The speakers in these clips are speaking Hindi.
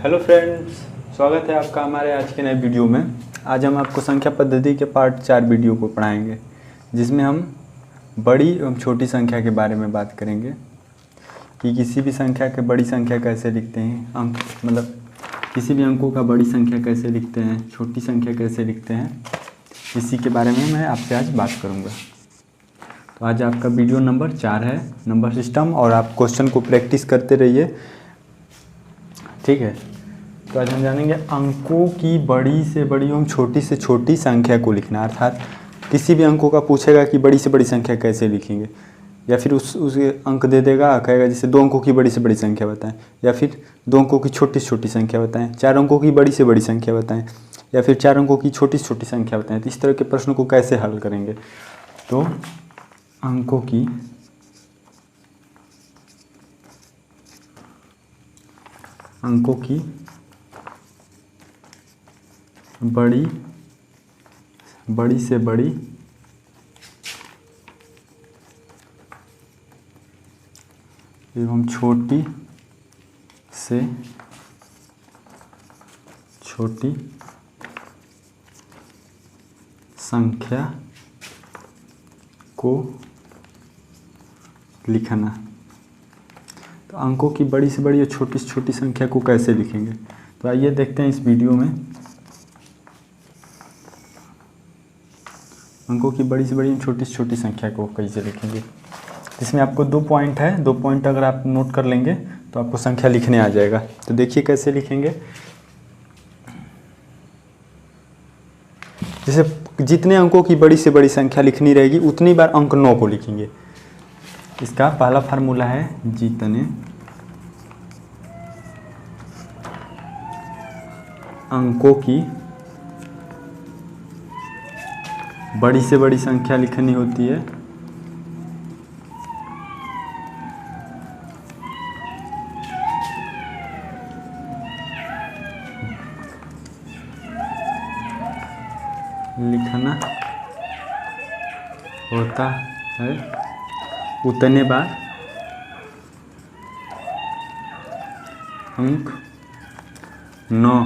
हेलो फ्रेंड्स, स्वागत है आपका हमारे आज के नए वीडियो में। आज हम आपको संख्या पद्धति के पार्ट 4 वीडियो को पढ़ाएंगे, जिसमें हम बड़ी एवं छोटी संख्या के बारे में बात करेंगे कि किसी भी संख्या के बड़ी संख्या कैसे लिखते हैं, अंक मतलब किसी भी अंकों का बड़ी संख्या कैसे लिखते हैं, छोटी संख्या कैसे लिखते हैं, इसी के बारे में मैं आपसे आज बात करूँगा। तो आज आपका वीडियो नंबर 4 है, नंबर सिस्टम, और आप क्वेश्चन को प्रैक्टिस करते रहिए, ठीक है। तो आज हम जानेंगे अंकों की बड़ी से बड़ी एवं छोटी से छोटी संख्या को लिखना। अर्थात किसी भी अंकों का पूछेगा कि बड़ी से बड़ी संख्या कैसे लिखेंगे, या फिर उसे अंक दे देगा, कहेगा जैसे 2 अंकों की बड़ी से बड़ी संख्या बताएं, या फिर 2 अंकों की छोटी से छोटी संख्या बताएं, 4 अंकों की बड़ी से बड़ी संख्या बताएं, या फिर 4 अंकों की छोटी से छोटी संख्या बताएं। तो इस तरह के प्रश्नों को कैसे हल करेंगे। तो अंकों की बड़ी से बड़ी एवं छोटी से छोटी संख्या को लिखना। तो अंकों की बड़ी से बड़ी और छोटी से छोटी संख्या को कैसे लिखेंगे, तो आइए देखते हैं इस वीडियो में। अंकों की बड़ी से बड़ी और छोटी से छोटी संख्या को कैसे लिखेंगे। इसमें आपको 2 पॉइंट है, 2 पॉइंट अगर आप नोट कर लेंगे तो आपको संख्या लिखने आ जाएगा। तो देखिए कैसे लिखेंगे। जैसे जितने अंकों की बड़ी से बड़ी संख्या लिखनी रहेगी उतनी बार अंक 9 को लिखेंगे। इसका पहला फार्मूला है जितने अंकों की बड़ी से बड़ी संख्या लिखनी होती है लिखना होता है उतने बार अंक 9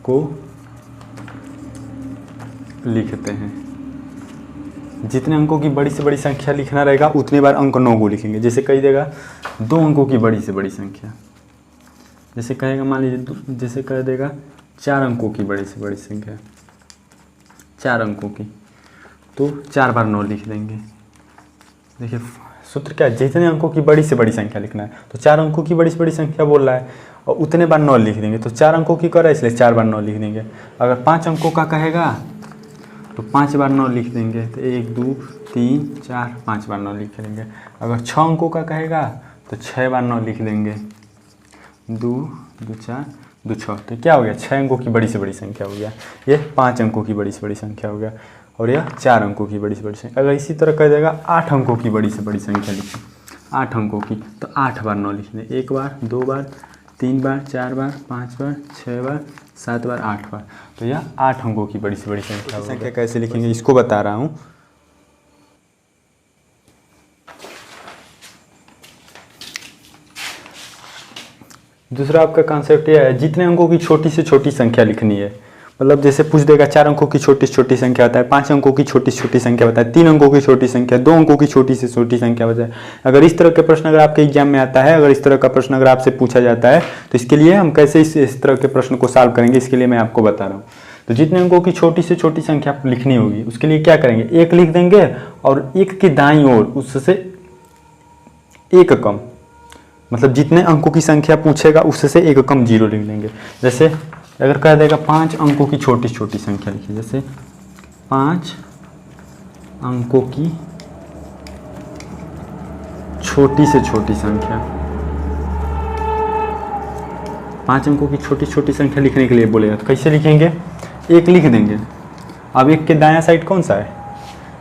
को लिखते हैं। जितने अंकों की बड़ी से बड़ी संख्या लिखना रहेगा उतने बार अंक 9 को लिखेंगे। जैसे कही देगा 2 अंकों की बड़ी से बड़ी संख्या, जैसे कहेगा मान लीजिए, जैसे कह देगा 4 अंकों की बड़ी से बड़ी संख्या, 4 अंकों की, तो 4 बार 9 लिख देंगे। देखिए सूत्र क्या है, जितने अंकों की बड़ी से बड़ी संख्या लिखना है, तो 4 अंकों की बड़ी से बड़ी संख्या बोल रहा है और उतने बार 9 लिख देंगे। तो 4 अंकों की कर रहा है इसलिए 4 बार 9 लिख देंगे। अगर 5 अंकों का कहेगा तो 5 बार 9 लिख देंगे। तो 1 2 3 4 5 बार 9 लिख देंगे। अगर 6 अंकों का कहेगा तो 6 बार 9 लिख देंगे। 2 2 4 2 6, तो क्या हो गया, 6 अंकों की बड़ी से बड़ी संख्या हो गया। ये 5 अंकों की बड़ी से बड़ी संख्या हो गया, और यह 4 अंकों की बड़ी से बड़ी संख्या। अगर इसी तरह कह देगा 8 अंकों की बड़ी से बड़ी संख्या लिखें, 8 अंकों की, तो 8 बार 9 लिख दें। 1 बार 2 बार 3 बार 4 बार 5 बार 6 बार 7 बार 8 बार, तो यह 8 अंकों की बड़ी से बड़ी संख्या कैसे लिखेंगे इसको बता रहा हूँ। दूसरा आपका कॉन्सेप्ट यह है, जितने अंकों की छोटी से छोटी संख्या लिखनी है। मतलब जैसे पूछ देगा 4 अंकों की छोटी से छोटी संख्या बताए, 5 अंकों की छोटी से छोटी संख्या बताए, 3 अंकों की छोटी संख्या, 2 अंकों की छोटी से छोटी संख्या बताए। अगर इस तरह के प्रश्न अगर आपके एग्जाम में आता है, अगर इस तरह का प्रश्न अगर आपसे पूछा जाता है, तो इसके लिए हम कैसे इस तरह के प्रश्न को सॉल्व करेंगे, इसके लिए मैं आपको बता रहा हूँ। तो जितने अंकों की छोटी से छोटी संख्या लिखनी होगी उसके लिए क्या करेंगे, 1 लिख देंगे और 1 की दाईं ओर उससे 1 कम, मतलब जितने अंकों की संख्या पूछेगा उससे 1 कम 0 लिख देंगे। जैसे अगर कह देगा 5 अंकों की छोटी से छोटी संख्या लिखिए, जैसे 5 अंकों की छोटी से छोटी संख्या, 5 अंकों की छोटी छोटी संख्या लिखने के लिए बोलेगा तो कैसे लिखेंगे, 1 लिख देंगे। अब 1 के दायां साइड कौन सा है,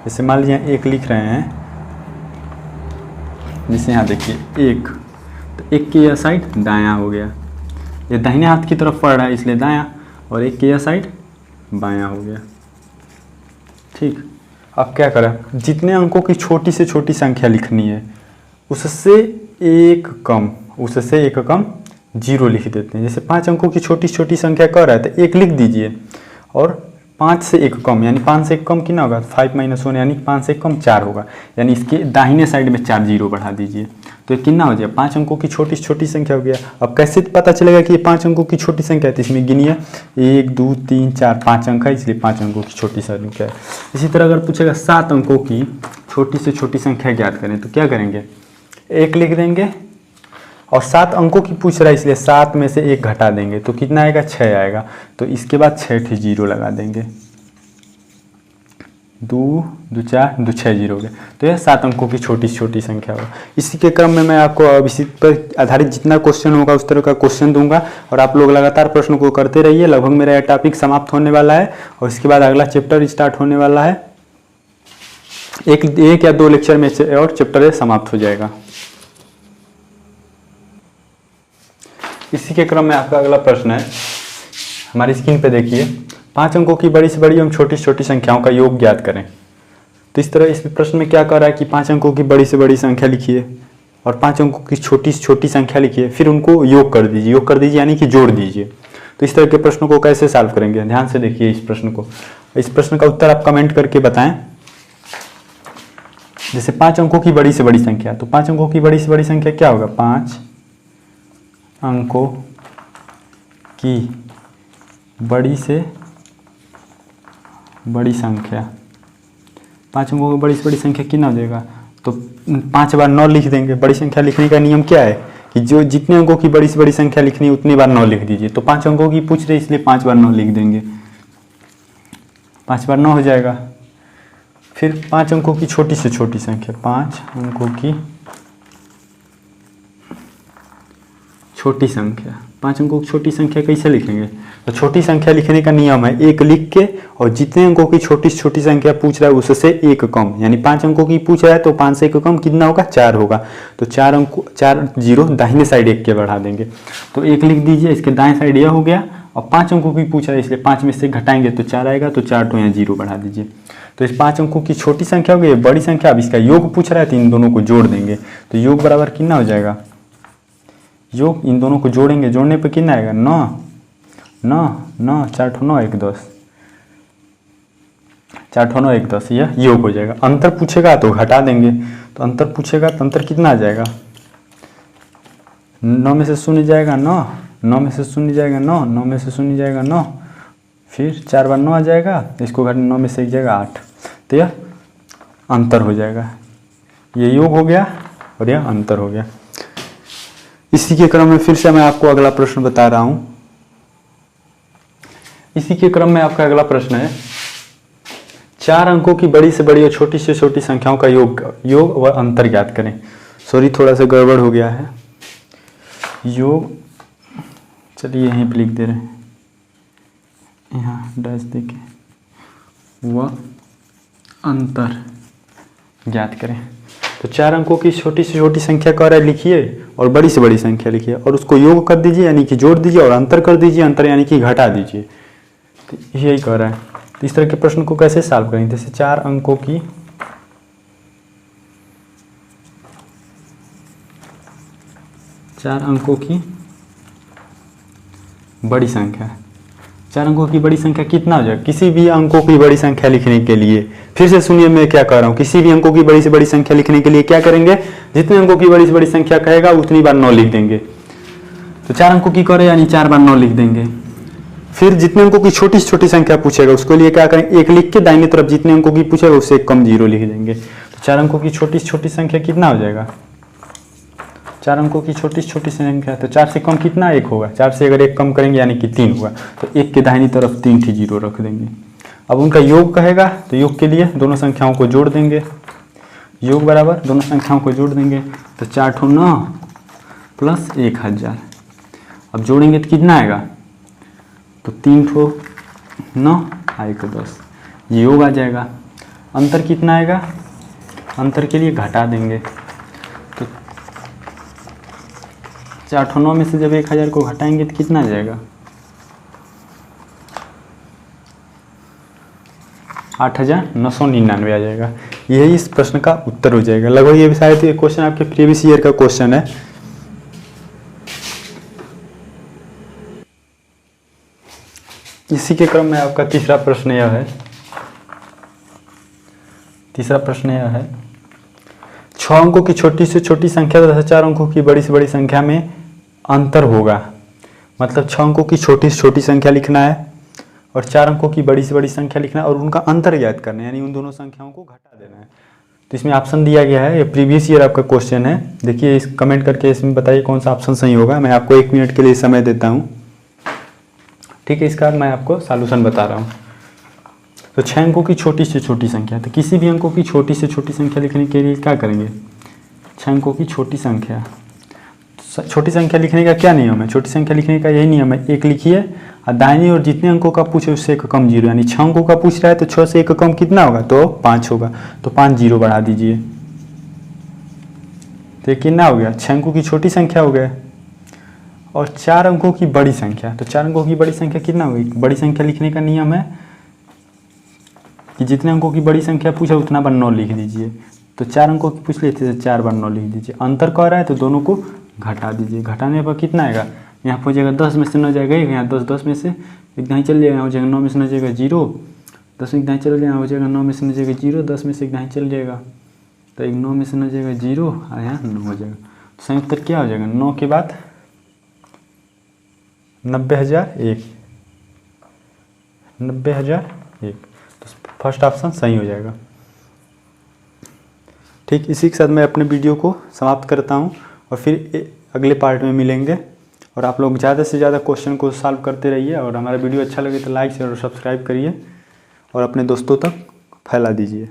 जैसे मान लीजिए 1 लिख रहे हैं, जैसे यहाँ देखिए 1, तो 1 की यह साइड दायां हो गया, ये दाहिने हाथ की तरफ पड़ रहा है इसलिए दायां, और 1 की यह साइड बायां हो गया। ठीक, अब क्या करें, जितने अंकों की छोटी से छोटी संख्या लिखनी है उससे 1 कम जीरो लिख देते हैं। जैसे 5 अंकों की छोटी छोटी संख्या कह रहा है तो 1 लिख दीजिए, और 5 से 1 कम, यानी 5 से 1 कम कितना होगा, 5 - 1 यानी 5 से 1 कम 4 होगा, यानी इसके दाहिने साइड में 4 जीरो बढ़ा दीजिए, तो ये कितना हो जाएगा, 5 अंकों की छोटी छोटी संख्या हो गया। अब कैसे पता चलेगा कि ये 5 अंकों की छोटी संख्या है, तो इसमें गिनिए 1 2 3 4 5 अंक है, इसलिए 5 अंकों की छोटी संख्या है। इसी तरह अगर पूछेगा 7 अंकों की छोटी से छोटी संख्या ज्ञात करें, तो क्या करेंगे, 1 लिख देंगे, और 7 अंकों की पूछ रहा है इसलिए 7 में से 1 घटा देंगे, तो कितना आएगा, 6 आएगा, तो इसके बाद 6 जीरो लगा देंगे, 2 2 4 2 6 जीरो हो गया, तो यह 7 अंकों की छोटी छोटी संख्या होगा। इसी के क्रम में मैं आपको अब इसी पर आधारित जितना क्वेश्चन होगा उस तरह का क्वेश्चन दूंगा, और आप लोग लगातार प्रश्न को करते रहिए। लगभग मेरा यह टॉपिक समाप्त होने वाला है, और इसके बाद अगला चैप्टर स्टार्ट होने वाला है। एक या 2 लेक्चर में और चैप्टर समाप्त हो जाएगा। इसी के क्रम में आपका अगला प्रश्न है, हमारी स्क्रीन पे देखिए, 5 अंकों की बड़ी से बड़ी एवं छोटी से छोटी संख्याओं का योग ज्ञात करें। तो इस तरह इस प्रश्न में क्या कर रहा है कि 5 अंकों की बड़ी से बड़ी संख्या लिखिए और 5 अंकों की छोटी से छोटी संख्या लिखिए, फिर उनको योग कर दीजिए यानी कि जोड़ दीजिए। तो इस तरह के प्रश्नों को कैसे सॉल्व करेंगे, ध्यान से देखिए इस प्रश्न को। इस प्रश्न का उत्तर आप कमेंट करके बताएं। जैसे 5 अंकों की बड़ी से बड़ी संख्या, तो 5 अंकों की बड़ी से बड़ी संख्या क्या होगा, 5 अंकों की बड़ी से बड़ी संख्या, 5 अंकों की बड़ी से बड़ी संख्या कितना हो जाएगा, तो 5 बार 9 लिख देंगे। बड़ी संख्या लिखने का नियम क्या है कि जो जितने अंकों की बड़ी से बड़ी संख्या लिखनी है उतनी बार 9 लिख दीजिए। तो 5 अंकों की पूछ रहे इसलिए 5 बार 9 लिख देंगे, 5 बार 9 हो जाएगा। फिर 5 अंकों की छोटी से छोटी संख्या, 5 अंकों की छोटी संख्या, 5 अंकों की छोटी संख्या कैसे लिखेंगे, तो छोटी संख्या लिखने का नियम है 1 लिख के, और जितने अंकों की छोटी से छोटी संख्या पूछ रहा है उससे 1 कम, यानी 5 अंकों की पूछ रहा है तो 5 से 1 कम कितना होगा, 4 होगा। तो 4 जीरो दाहिने साइड 1 के बढ़ा देंगे, तो 1 लिख दीजिए, इसके दाएं साइड यह हो गया, और 5 अंकों की पूछ रहा है इसलिए 5 में से घटाएंगे तो 4 आएगा, तो 4 तो यहाँ जीरो बढ़ा दीजिए। तो इस 5 अंकों की छोटी संख्या हो गई, बड़ी संख्या, अब इसका योग पूछ रहा है तो इन दोनों को जोड़ देंगे। तो योग बराबर कितना हो जाएगा, योग इन दोनों को जोड़ेंगे, जोड़ने पे कितना आएगा, 9 9 9 4 9 1 10, 4 9 1 10, यह योग हो जाएगा। अंतर पूछेगा तो घटा देंगे, तो अंतर पूछेगा तो अंतर कितना आ जाएगा, 9 में से शून्य जाएगा 9, 9 में से शून्य जाएगा 9, 9 में से शून्य जाएगा 9, फिर 4 बार 9 आ जाएगा, इसको घटाने 9 में से 1 जाएगा 8, तो यह अंतर हो जाएगा। ये योग हो गया और यह अंतर हो गया। इसी के क्रम में फिर से मैं आपको अगला प्रश्न बता रहा हूं। इसी के क्रम में आपका अगला प्रश्न है, 4 अंकों की बड़ी से बड़ी और छोटी से छोटी संख्याओं का योग व अंतर ज्ञात करें। सॉरी, थोड़ा सा गड़बड़ हो गया है, योग, चलिए यहीं पे लिख दे रहे हैं, यहाँ डैश देके, व अंतर ज्ञात करें। तो 4 अंकों की छोटी से छोटी संख्या कह रहा है लिखिए, और बड़ी से बड़ी संख्या लिखिए, और उसको योग कर दीजिए यानी कि जोड़ दीजिए, और अंतर कर दीजिए, अंतर यानी कि घटा दीजिए। तो यही कह रहा है। तो इस तरह के प्रश्न को कैसे सॉल्व करेंगे, जैसे 4 अंकों की बड़ी संख्या, 4 अंकों की बड़ी संख्या कितना हो जाएगा, किसी भी अंकों की बड़ी संख्या लिखने के लिए, फिर से सुनिए मैं क्या कह रहा हूँ, किसी भी अंकों की बड़ी से बड़ी संख्या लिखने के लिए क्या करेंगे, जितने अंकों की बड़ी से बड़ी संख्या कहेगा उतनी बार 9 लिख देंगे। तो 4 अंकों की करे यानी 4 बार 9 लिख देंगे। फिर जितने अंकों की छोटी से छोटी संख्या पूछेगा उसके लिए क्या करेंगे, 1 लिख के दाहिने तरफ जितने अंकों की पूछेगा उससे 1 कम 0 लिख देंगे। तो 4 अंकों की छोटी से छोटी संख्या कितना हो जाएगा, 4 अंकों की छोटी से छोटी संख्या, तो 4 से कम कितना, 1 होगा, 4 से अगर 1 कम करेंगे यानी कि 3 होगा, तो 1 के दाहिनी तरफ 3 जीरो रख देंगे। अब उनका योग कहेगा तो योग के लिए दोनों संख्याओं को जोड़ देंगे, योग बराबर दोनों संख्याओं को जोड़ देंगे, तो 4 9 प्लस 1000। अब जोड़ेंगे तो कितना आएगा, तो 3 9 1 10, ये योग आ जाएगा। अंतर कितना आएगा, अंतर के लिए घटा देंगे, तो 4 9 में से जब 1000 को घटाएंगे तो कितना आ जाएगा, 8999 आ जाएगा। यही इस प्रश्न का उत्तर हो जाएगा। लगभग ये शायद ये क्वेश्चन आपके प्रीवियस ईयर का क्वेश्चन है। इसी के क्रम में आपका तीसरा प्रश्न यह है, तीसरा प्रश्न यह है 6 अंकों की छोटी से छोटी संख्या तथा 4 अंकों की बड़ी से बड़ी संख्या में अंतर होगा। मतलब 6 अंकों की छोटी से छोटी संख्या लिखना है और 4 अंकों की बड़ी से बड़ी संख्या लिखना है और उनका अंतर ज्ञात करना है, यानी उन दोनों संख्याओं को घटा देना है। तो इसमें ऑप्शन दिया गया है, ये प्रीवियस ईयर आपका क्वेश्चन है। देखिए इस कमेंट करके इसमें बताइए कौन सा ऑप्शन सही होगा। मैं आपको 1 मिनट के लिए समय देता हूँ, ठीक है। इसका मैं आपको सॉल्यूशन बता रहा हूँ। तो 6 अंकों की छोटी से छोटी संख्या, तो किसी भी अंकों की छोटी से छोटी संख्या लिखने के लिए क्या करेंगे, 6 अंकों की छोटी संख्या, छोटी संख्या लिखने का क्या नियम है, छोटी संख्या लिखने का यही नियम है, 1 लिखिए और दाहिनी ओर जितने अंकों का पूछे उससे 1 कम 0, यानी 6 अंकों का पूछ रहा है तो 6 से 1 कम कितना होगा, तो 5 होगा, तो 5 0 बढ़ा दीजिए। तो ये कितना हो गया, 6 अंकों की छोटी संख्या हो गया। और 4 अंकों की बड़ी संख्या, तो 4 अंकों की बड़ी संख्या कितना होगी, बड़ी संख्या लिखने का नियम है कि जितने अंकों की बड़ी संख्या पूछा उतना बार 9 लिख दीजिए। तो 4 अंकों की पूछ लेते तो 4 बार 9 लिख दीजिए। अंतर कह रहा है तो दोनों को घटा दीजिए। घटाने पर कितना आएगा, यहाँ पर हो जाएगा 10 में से 9 जाएगा 1, यहाँ 10 में से एक दाएं चल जाएगा, हो जाएगा 9 में से 9 जाएगा 0, 10 में एक दाएं चल जाएगा, हो जाएगा 9 में से 9 जाएगा 0, 10 में से एक दाएं चल जाएगा तो एक 9 में से 9 जाएगा 0 और यहाँ 9 हो जाएगा। तो संयुक्त उत्तर क्या हो जाएगा, 9 के बाद 90,001, 90,001। तो फर्स्ट ऑप्शन सही हो जाएगा। ठीक, इसी के साथ मैं अपने वीडियो को समाप्त करता हूँ और फिर अगले पार्ट में मिलेंगे। और आप लोग ज़्यादा से ज़्यादा क्वेश्चन को सॉल्व करते रहिए और हमारा वीडियो अच्छा लगे तो लाइक शेयर और सब्सक्राइब करिए और अपने दोस्तों तक फैला दीजिए।